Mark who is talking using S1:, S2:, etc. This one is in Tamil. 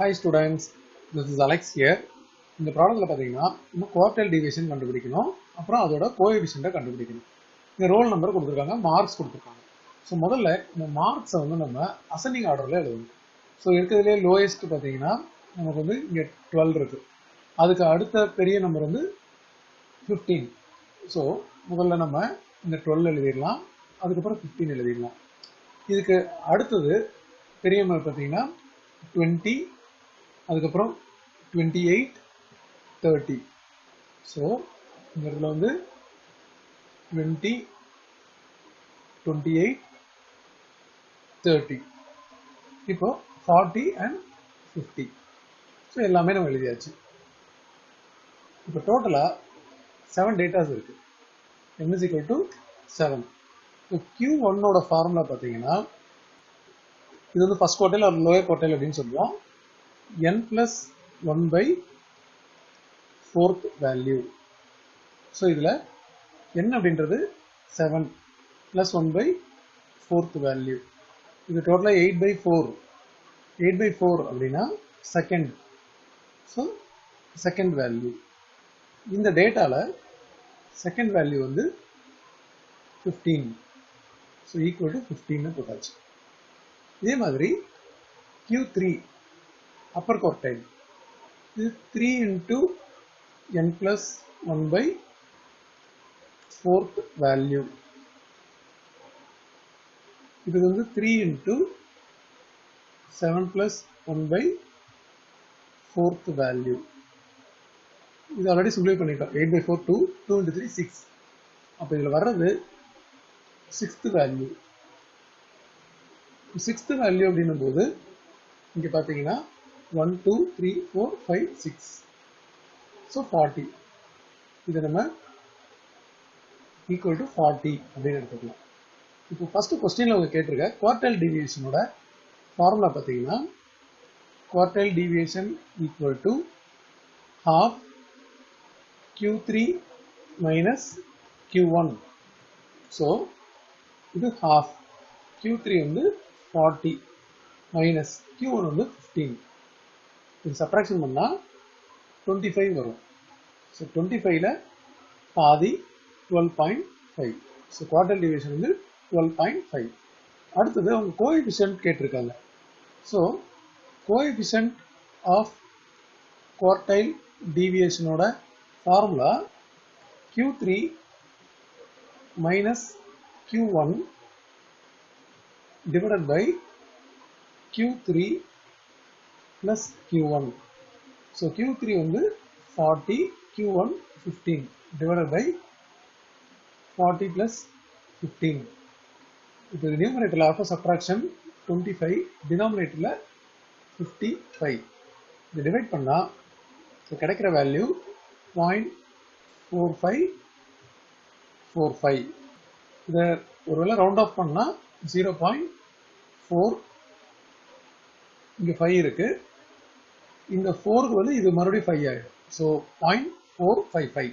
S1: Hi students, this is Alex here. இந்த ப்ராப்ளத்தில் பார்த்தீங்கன்னா இன்னும் குவார்டைல் டிவியேஷன் கண்டுபிடிக்கணும், அப்புறம் அதோட கோஎஃபிஷியன்ட்டை கண்டுபிடிக்கணும். இந்த ரோல் நம்பர் கொடுத்துருக்காங்க, மார்க்ஸ் கொடுத்துருக்காங்க. ஸோ முதல்ல இந்த மார்க்ஸை வந்து நம்ம அசெண்டிங் ஆர்டரில் எழுதணும். ஸோ இருக்கிறதுலே லோயஸ்ட் பார்த்தீங்கன்னா நமக்கு வந்து இங்கே 12 இருக்குது. அதுக்கு அடுத்த பெரிய நம்பர் வந்து 15. ஸோ முதல்ல நம்ம இந்த 12 எழுதிடலாம், அதுக்கப்புறம் 15 எழுதிடலாம். இதுக்கு அடுத்தது பெரிய நம்பர் பார்த்தீங்கன்னா 20, அதுக்கப்புறம் 28, 30. ஸோ இந்த இடத்துல வந்து 20, 28, 30. இப்போ 40 and 50. ஸோ எல்லாமே நம்ம எழுதியாச்சு. இப்போ டோட்டலாக 7 டேட்டாஸ் இருக்கு. n is equal to 7. இப்போ Q1ஓட ஃபார்முலா பார்த்தீங்கன்னா இது வந்து first quartile or lower quartile அப்படின்னு சொல்லுவோம். n plus 1 by 4th value. So இதில் n அப்படின்றது 7 plus 1 by 4th value. இது டோட்டலாக 8 by 4. 8 by 4 அப்படின்னா செகண்ட். So second value. இந்த டேட்டாவில் செகண்ட் வேல்யூ வந்து 15. ஸோ ஈக்குவல் டு 15 போட்டாச்சு. இதே மாதிரி Q3 அப்பர் குவார்டைல், இது 3 into n plus 1 by 4th value. இது வந்து 3 into 7 plus 1 by 4th value. இது ஆல்ரெடி சிம்பிளை பண்ணிட்டோம். 8 by 4 2, 2 into 3 6. அப்போ இதில் வர்றது 6th வேல்யூ. 6th வேல்யூ அப்படின்னும் போது இங்கே பார்த்தீங்கன்னா 1 2 3 4 5 6. ஸோ 40. இதை நம்ம ஈக்குவல் டு 40 அப்படின்னு எடுத்துக்கலாம். இப்போ ஃபர்ஸ்ட் கொஸ்டின்ல அவங்க கேட்டிருக்க குவார்டைல் டீவியேஷனோட ஃபார்முலா பார்த்தீங்கன்னா quartile deviation equal to half Q3 minus Q1. So இது half. Q3 வந்து 40 மைனஸ் Q1 வந்து 15. இது சப்ராக்ஷன் பண்ணால் 25 வரும். ஸோ 25ல் பாதி 12.5. ஸோ குவார்டைல் டிவியேஷன் வந்து 12.5. அடுத்தது அவங்க கோஎஃபிஷியன்ட் கேட்டிருக்காங்க. ஸோ கோஎஃபிஷியன்ட் ஆஃப் குவார்டைல் டிவியேஷனோட formula Q3 minus Q1 divided by Q3 plus Q1. So Q3 வந்து 40, Q1 15 divided by 40 plus 15. இப்போ நியூமரேட்டரில் ஆஃப்டர் சப்ட்ராக்ஷன் 25, டினாமினேட்டரில் 55. இது டிவைட் பண்ணால் கிடைக்கிற வேல்யூ 0.4545. இதை ஒருவேளை ரவுண்ட் ஆஃப் பண்ணால் 0.4. இங்கே 5 இருக்கு. இந்த 4க்கு வந்து இது மறுபடியும் 5 ஆயிடும். ஸோ 0.455.